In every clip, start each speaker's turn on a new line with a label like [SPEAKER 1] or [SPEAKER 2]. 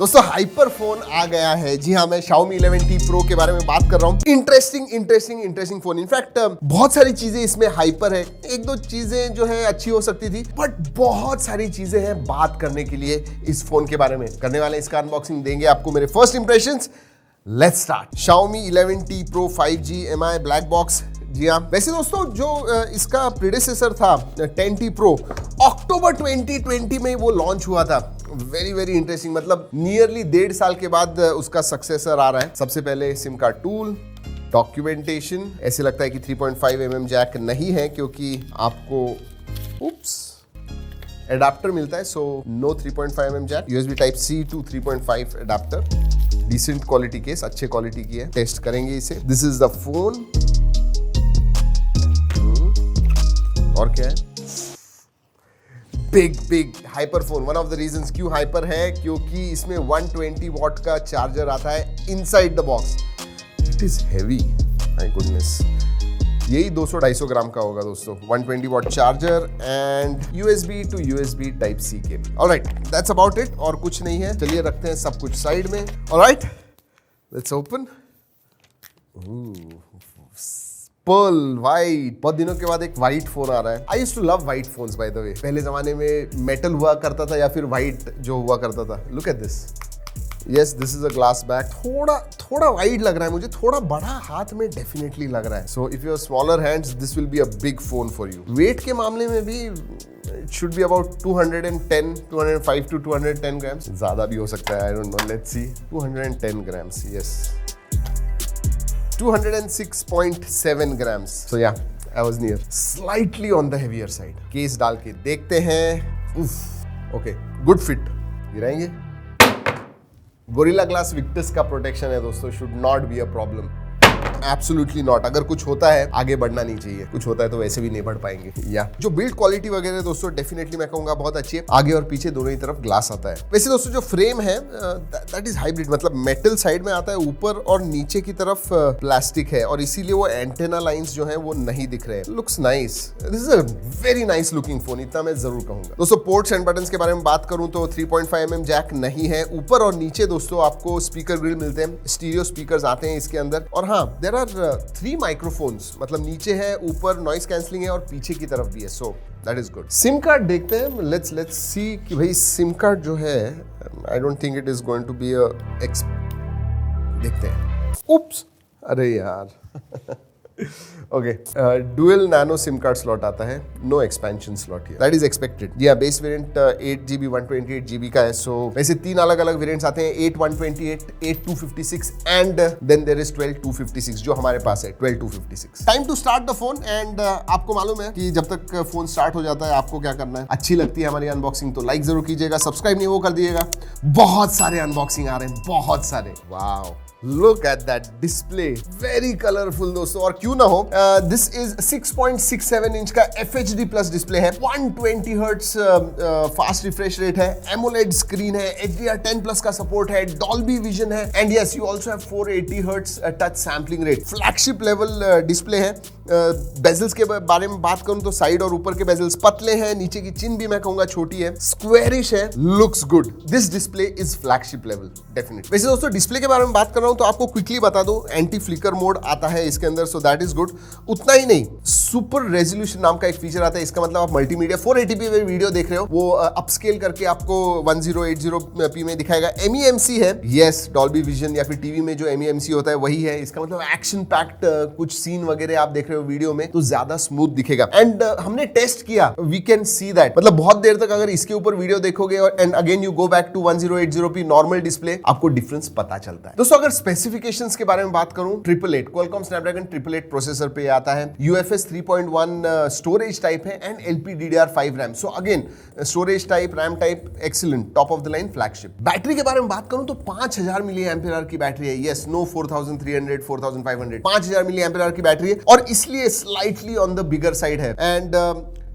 [SPEAKER 1] दोस्तों hyper phone आ गया है। जी हाँ, मैं Xiaomi 11T Pro के बारे में बात कर रहा हूँ। Interesting phone. इनफैक्ट बहुत सारी चीजें इसमें हाइपर है, एक दो चीजें जो है अच्छी हो सकती थी, बट बहुत सारी चीजें हैं बात करने के लिए इस फोन के बारे में। करने वाले इसका अनबॉक्सिंग, देंगे आपको मेरे first impressions. Let's start. Xiaomi 11T Pro 5G MI black box. जी हाँ, वैसे दोस्तों जो इसका प्रीडेसेसर था 10T Pro, अक्टूबर 2020 में वो लॉन्च हुआ था। वेरी इंटरेस्टिंग, मतलब नियरली 1.5 साल के बाद उसका सक्सेसर आ रहा है। सबसे पहले सिम कार्ड टूल, डॉक्यूमेंटेशन। ऐसे लगता है कि 3.5 mm जैक नहीं है, क्योंकि आपको एडाप्टर मिलता है, so no 3.5 mm jack. USB Type-C to 3.5 adapter. Decent quality case, अच्छे क्वालिटी की है। टेस्ट करेंगे इसे। This is the phone. और क्या है? Big hyper phone. One of the reasons क्यों हाइपर है, क्योंकि इसमें 120 वॉट का चार्जर आता है inside the box. It is heavy, my goodness. यही 200-250 ग्राम का होगा दोस्तों। 120 watt charger and USB to USB Type-C cable. Alright, that's about it. और कुछ नहीं है। चलिए रखते हैं सब कुछ साइड में। Alright, let's open. Pearl white. बहुत दिनों के बाद एक वाइट फोन आ रहा है। I used to love white phones by the way. पहले जमाने में मेटल हुआ करता था या फिर वाइट जो हुआ करता था। Look at this. Yes, this is a glass back. थोड़ा वाइड लग रहा है मुझे, थोड़ा बड़ा हाथ में डेफिनेटली लग रहा है। So if you are smaller hands, this will be a big phone for you. Weight के मामले में भी it should be about 205 to 210 grams. ज्यादा भी हो सकता है, I don't know, let's see. 210 grams, yes. 206.7 grams. So yeah, I was near. Slightly on the heavier side. Case डाल के देखते हैं। Okay, good fit. गिराएंगे। गोरिल्ला ग्लास विक्टस का प्रोटेक्शन है दोस्तों। Should not be a problem. Absolutely not. अगर कुछ होता है आगे बढ़ना नहीं चाहिए, कुछ होता है तो वैसे भी नहीं बढ़ पाएंगे। या जो बिल्ड क्वालिटी वगैरह दोस्तों डेफिनेटली मैं कहूंगा बहुत अच्छी है। आगे और पीछे दोनों ही तरफ ग्लास आता है। वैसे दोस्तों जो फ्रेम है दैट इज हाइब्रिड, मतलब मेटल साइड में आता है, ऊपर और नीचे की तरफ प्लास्टिक है, और इसीलिए वो एंटेना लाइंस जो है वो नहीं दिख रहे हैं। Looks nice. This is a very nice looking phone, इतना मैं जरूर कहूंगा। दोस्तों पोर्ट्स एंड बटन्स के बारे में बात करूं तो 3.5 mm जैक नहीं है। ऊपर और नीचे दोस्तों आपको स्पीकर ग्रिल मिलते हैं। स्टीरियो स्पीकर्स आते हैं इसके अंदर। और हाँ, देयर आर 3 माइक्रोफोन्स, मतलब नीचे है, ऊपर नॉइस कैंसलिंग है और पीछे की तरफ भी है। So that is good. SIM card देखते हैं। लेट्स सी कि भाई सिम कार्ड जो है, I don't think it is going to be देखते हैं। उप्स, अरे यार। Okay, dual nano SIM card slot आता है, no expansion slot here. That is expected. जी हाँ, बेस वेरिएंट 8GB 128GB का है। सो वैसे 3 अलग अलग वेरिएंट्स आते हैं, 8/128, 8/256 एंड देन देयर इज 12/256 जो हमारे पास है, 12/256। Time to start the phone. And आपको मालूम है कि जब तक फोन स्टार्ट हो जाता है आपको क्या करना है। अच्छी लगती है हमारी अनबॉक्सिंग तो लाइक जरूर कीजिएगा, सब्सक्राइब नहीं वो कर दीजिएगा। बहुत सारे अनबॉक्सिंग आ रहे हैं, बहुत सारे। Wow, Look at that display, very colorful दोस्तों। और क्यों ना हो, this is 6.67 इंच का FHD प्लस डिस्प्ले है, 120 हर्ट्ज फास्ट रिफ्रेश रेट है, AMOLED स्क्रीन है, HDR10 प्लस का सपोर्ट है, Dolby विजन है, and yes you also have 480 hertz touch sampling rate. Flagship level display है। बेजल्स के बारे में बात करूं तो साइड और ऊपर के बेजल्स पतले हैं, नीचे की चिन भी मैं कहूंगा छोटी है, स्क्वेरिश है, looks good. This display is flagship level definitely. वैसे दोस्तों डिस्प्ले के बारे में बात कर रहा हूं तो आपको क्विकली बता दो, एंटी फ्लिकर मोड आता है इसके अंदर, सो दैट इज गुड। उतना ही नहीं, सुपर रेजोल्यूशन नाम का एक फीचर आता है। इसका मतलब आप मल्टीमीडिया 480p में वीडियो देख रहे हो, वो अपस्केल करके आपको 1080p में दिखाएगा। MEMC है, यस, डॉल्बी विजन या फिर टीवी में जो MEMC होता है वही है। इसका मतलब एक्शन पैक्ड कुछ सीन वगैरह आप देख रहे हो वीडियो में तो ज्यादा स्मूथ दिखेगा। एंड हमने टेस्ट किया, वी कैन सी दैट, मतलब बहुत देर तक अगर इसके ऊपर वीडियो देखोगे और and again you go back to 1080p normal display, आपको डिफरेंस पता चलता है। दोस्तों अगर स्पेसिफिकेशंस के बारे में बात करूं, 888 Qualcomm Snapdragon 888 प्रोसेसर पे आता है, UFS 3.1 स्टोरेज टाइप है and LPDDR5 RAM. So again storage type, RAM type excellent, top of the line flagship. Battery के बारे में बात करूं तो 5000 mAh की बैटरी है। यस, नो 4300 4500, 5000 mAh की बैटरी है और इसलिए slightly on the bigger side है। एंड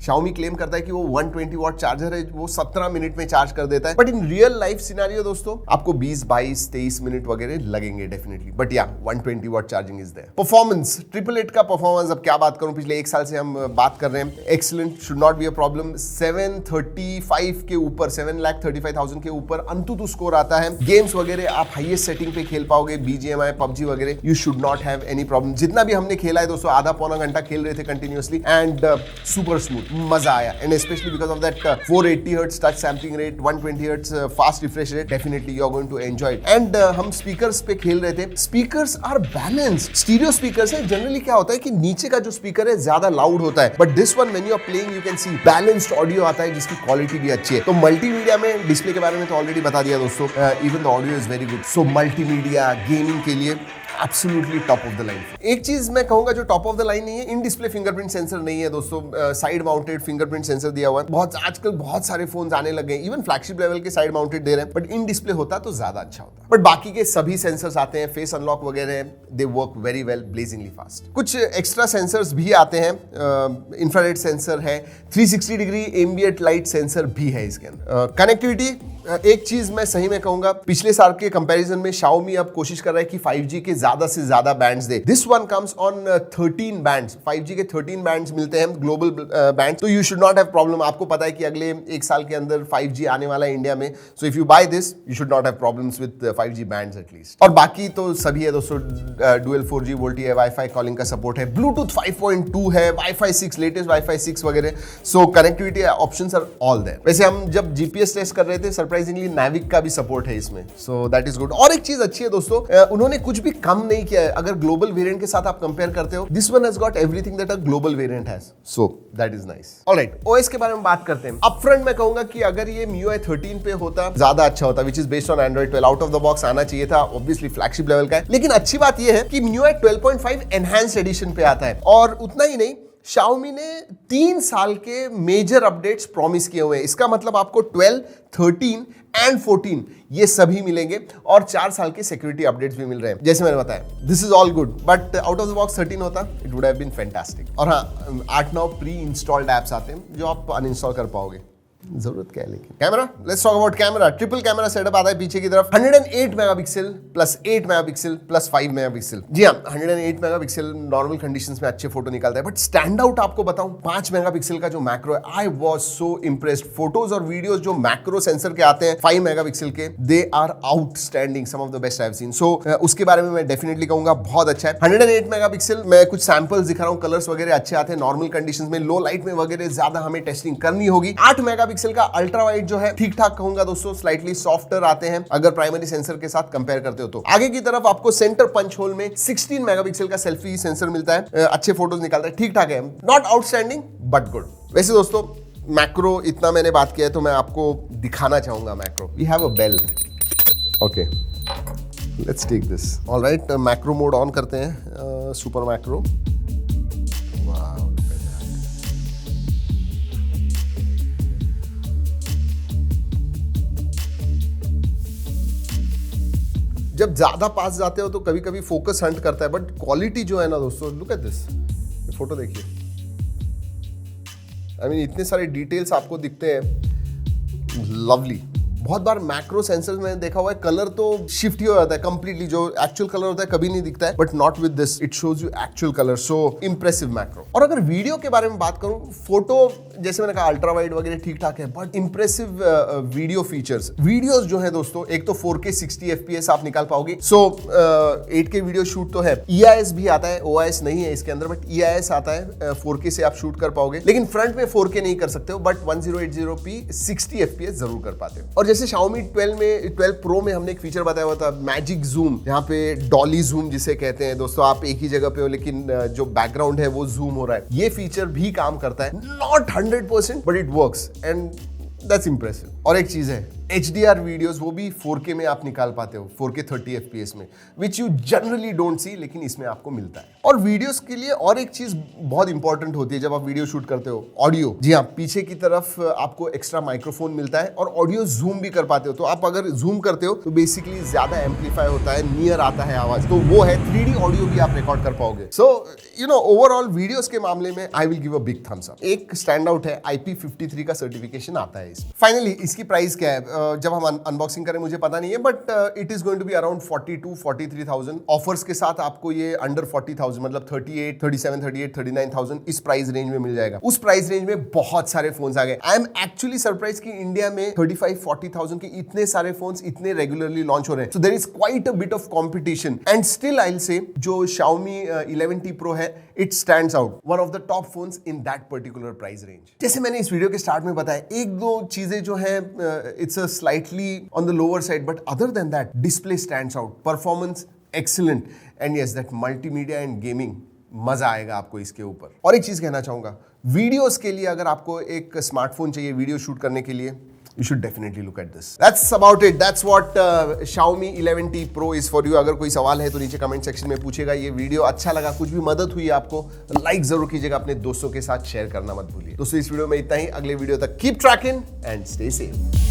[SPEAKER 1] Xiaomi क्लेम करता है कि वो 120 वॉट चार्जर है, वो 17 मिनट में चार्ज कर देता है, but in real life scenario दोस्तों आपको 20, 22, 23 मिनट वगैरह लगेंगे definitely, but yeah 120 watt charging is there. Performance, 888 का परफॉर्मेंस अब क्या बात करूं, पिछले एक साल से हम बात कर रहे हैं, excellent, should not be a problem. 735 के ऊपर, 7,35,000 के ऊपर अंतुतु स्कोर आता है। गेम्स वगैरह आप हाईएस्ट सेटिंग पे खेल पाओगे, BGMI, PUBG वगैरह, you should not have any problem. जितना भी हमने खेला है दोस्तों, आधा पौना घंटा खेल रहे थे कंटिन्यूअसली, एंड सुपर स्मूथ, मजा आया, and specially because of that 480 hertz touch sampling rate, 120 hertz fast refresh rate, definitely you are going to enjoy it. And हम स्पीकर्स पे खेल रहे थे, speakers are balanced, stereo speakers है। Generally क्या होता है कि नीचे का जो स्पीकर है ज्यादा लाउड होता है, but this one when you are playing you can see balanced audio आता है जिसकी क्वालिटी भी अच्छी है। तो मल्टीमीडिया में डिस्प्ले के बारे में तो ऑलरेडी बता दिया दोस्तों, even the audio is very good. So multimedia gaming के लिए absolutely top of the line. एक चीज मैं कहूंगा जो टॉप ऑफ द लाइन नहीं है, इन डिस्प्ले फिंगरप्रिंट सेंसर नहीं है दोस्तों, साइड माउंटेड फिंगरप्रिंट सेंसर दिया हुआ है। बहुत आजकल बहुत सारे फोन्स आने लग गए, इवन फ्लैगशिप लेवल के साइड माउंटेड दे रहे हैं, बट इन डिस्प्ले होता तो ज्यादा अच्छा होता। बट बाकी के सभी सेंसर्स आते हैं, फेस अनलॉक वगैरह, they work very well, blazingly fast. कुछ एक्स्ट्रा सेंसर्स भी आते हैं, इंफ्रारेड सेंसर है, 360 डिग्री एम्बिएंट लाइट सेंसर भी है इसके अंदर। कनेक्टिविटी, एक चीज मैं सही में कहूंगा, पिछले साल के कंपैरिजन में Xiaomi अब कोशिश कर रहा है कि 5G के ज्यादा से ज्यादा bands they. This one comes on 13 bands, 5G के 13 बैंड्स मिलते हैं, ग्लोबल बैंड्स, तो you should not have problem. आपको पता है कि अगले एक साल के अंदर 5G आने वाला है इंडिया में, so if you buy this you should not have problems with 5G bands at least. और बाकी तो सभी है दोस्तों, डुअल 4G VoLTE है, वाईफाई कॉलिंग का सपोर्ट है, ब्लूटूथ 5.2 है, वाईफाई 6, लेटेस्ट वाईफाई 6 वगैरह, so connectivity options are all there. वैसे हम जब GPS टेस्ट कर रहे थे, सरप्राइजिंगली Navic का भी सपोर्ट है इसमें, सो दैट इज गुड। और एक चीज अच्छी है दोस्तों, उन्होंने कुछ भी कम नहीं किया है। अगर ग्लोबल वेरिएंट के साथ आप कंपेयर करते हो, this one has got everything that a global variant has, so that is nice. Alright, OS के बारे में बात करते हैं। अपफ्रंट मैं कहूंगा कि अगर ये MIUI 13 पे होता ज्यादा अच्छा होता, which is based on Android 12, out of the box आना चाहिए था, ऑब्वियसली फ्लैगशिप लेवल का है। लेकिन अच्छी बात ये है कि MIUI 12.5 एनहांस्ड एडिशन पे आता है, और उतना ही नहीं, Xiaomi ने 3 साल के मेजर अपडेट्स प्रॉमिस किए हुए हैं। इसका मतलब आपको 12, 13 एंड 14 ये सभी मिलेंगे, और 4 साल के सिक्योरिटी अपडेट्स भी मिल रहे हैं। जैसे मैंने बताया, this is all good, but out of the box 13 होता, it would have been fantastic. और हाँ, 8-9 प्री इंस्टॉल्ड एप्स आते हैं जो आप अनइंस्टॉल कर पाओगे, जरूरत क्या है। लेकिन camera, let's talk about camera. Triple camera setup आता है पीछे की तरफ, 108 megapixel plus 8 megapixel plus 5 megapixel. जी हाँ, 108 मेगापिक्सल नॉर्मल कंडीशंस में अच्छे फोटो निकालता है, बट स्टैंड आउट आपको बताऊं, 5 मेगापिक्सल का जो मैक्रो है, I was so impressed. Photos और वीडियोस जो मैक्रो सेंसर के आते हैं 5 मेगापिक्सल के, they are outstanding, some of the best I have seen. So उसके बारे में मैं डेफिनेटली कहूंगा बहुत अच्छा है। 108 मेगापिक्सल, मैं कुछ सैंपल्स दिखा रहा हूं, कलर्स वगैरह अच्छे आते हैं नॉर्मल कंडीशंस में, लो लाइट में वगैरह ज्यादा हमें टेस्टिंग करनी होगी। 8 मेगापिक्सल का अल्ट्रा जो है ठीक ठाक कहूंगा दोस्तों, स्लाइटली सॉफ्टर आते हैं अगर प्राइमरी सेंसर के साथ कंपेयर करते हो तो। आगे की तरफ आपको सेंटर पंच होल में 16 मेगापिक्सल का सेल्फी सेंसर मिलता है, अच्छे फोटोज निकालता है, ठीक ठाक है, नॉट आउटस्टैंडिंग बट गुड। वैसे दोस्तों मैक्रो इतना मैंने बात किया है, तो मैं आपको दिखाना चाहूंगा macro. We have a bell, okay, let's take this. Alright, macro mode on करते हैं, सुपर मैक्रो। जब ज्यादा पास जाते हो तो कभी कभी फोकस हंट करता है, बट क्वालिटी जो है ना दोस्तों, लुक एट दिस, फोटो देखिए, आई मीन इतने सारे डिटेल्स आपको दिखते हैं, लवली। बहुत बार मैक्रो सेंसर्स में देखा हुआ है, कलर तो शिफ्ट ही हो जाता है कंप्लीटली, जो एक्चुअल कलर होता है कभी नहीं दिखता है, but not with this, it shows you actual colour, so impressive macro. और अगर वीडियो के बारे में बात करूं, फोटो जैसे मैंने कहा अल्ट्रा वाइड वगैरह ठीक ठाक है, but impressive video features. Videos जो है दोस्तों, एक तो 4K 60 FPS आप निकाल पाओगे, सो 8K वीडियो शूट तो है, EIS भी आता है, OIS नहीं है इसके अंदर, बट EIS आता है, 4K से आप शूट कर पाओगे, लेकिन फ्रंट में 4K नहीं कर सकते हो, बट 1080p 60 FPS जरूर कर पाते हो। और जैसे Xiaomi 12 Pro में हमने एक फीचर बताया हुआ था, मैजिक जूम, यहाँ पे डॉली जूम जिसे कहते हैं दोस्तों, आप एक ही जगह पे हो लेकिन जो बैकग्राउंड है वो जूम हो रहा है, ये फीचर भी काम करता है, not 100% but it works and that's impressive. और एक चीज है, HDR वीडियोस वो भी 4K में आप निकाल पाते हो, 4K 30 FPS में, which you generally don't see, लेकिन इसमें आपको मिलता है। और वीडियोस के लिए और एक चीज बहुत इंपॉर्टेंट होती है जब आप वीडियो शूट करते हो, ऑडियो। जी हाँ, पीछे की तरफ आपको एक्स्ट्रा माइक्रोफोन मिलता है और ऑडियो जूम भी कर पाते हो। तो आप अगर जूम करते हो तो बेसिकली ज्यादा एम्पलीफाई होता है, नियर आता है आवाज, तो वो है 3D ऑडियो भी आप रिकॉर्ड कर पाओगे। So you know overall videos के मामले में I will give a big thumbs up. एक स्टैंड आउट है, IP53 का सर्टिफिकेशन आता है इसमें। फाइनली इसकी प्राइस क्या है जब हम अनबॉक्सिंग करें मुझे पता नहीं है, but it is going to be around 42-43,000। Offers के साथ आपको ये अंडर 40,000 मतलब 38, 37, 38, 39,000 इस प्राइस रेंज में मिल जाएगा। उस प्राइस रेंज में बहुत सारे फोन्स आ गए। आई एम एक्चुअली सरप्राइज कि इंडिया में 35-40,000 के इतने सारे फोन्स इतने रेगुलरली लॉन्च हो रहे हैं। So there is quite a bit of competition and still I will say जो Xiaomi 11T Pro है, it stands out, one of the top phones in that particular price range. जैसे मैंने इस video के start में बताया, एक दो चीजें जो है it's a slightly on the lower side, but other than that display stands out, performance excellent, and yes that multimedia and gaming, मजा आएगा आपको इसके ऊपर। और एक चीज कहना चाहूंगा, वीडियोस के लिए अगर आपको एक स्मार्टफोन चाहिए वीडियो शूट करने के लिए, you should definitely look at this. That's about it. That's what Xiaomi 11T Pro is for you. अगर कोई सवाल है तो नीचे कमेंट सेक्शन में पूछेगा। ये वीडियो अच्छा लगा, कुछ भी मदद हुई आपको, लाइक जरूर कीजिएगा, अपने दोस्तों के साथ शेयर करना मत भूलिए। दोस्तों इस वीडियो में इतना ही, अगले वीडियो तक keep trekking and stay safe.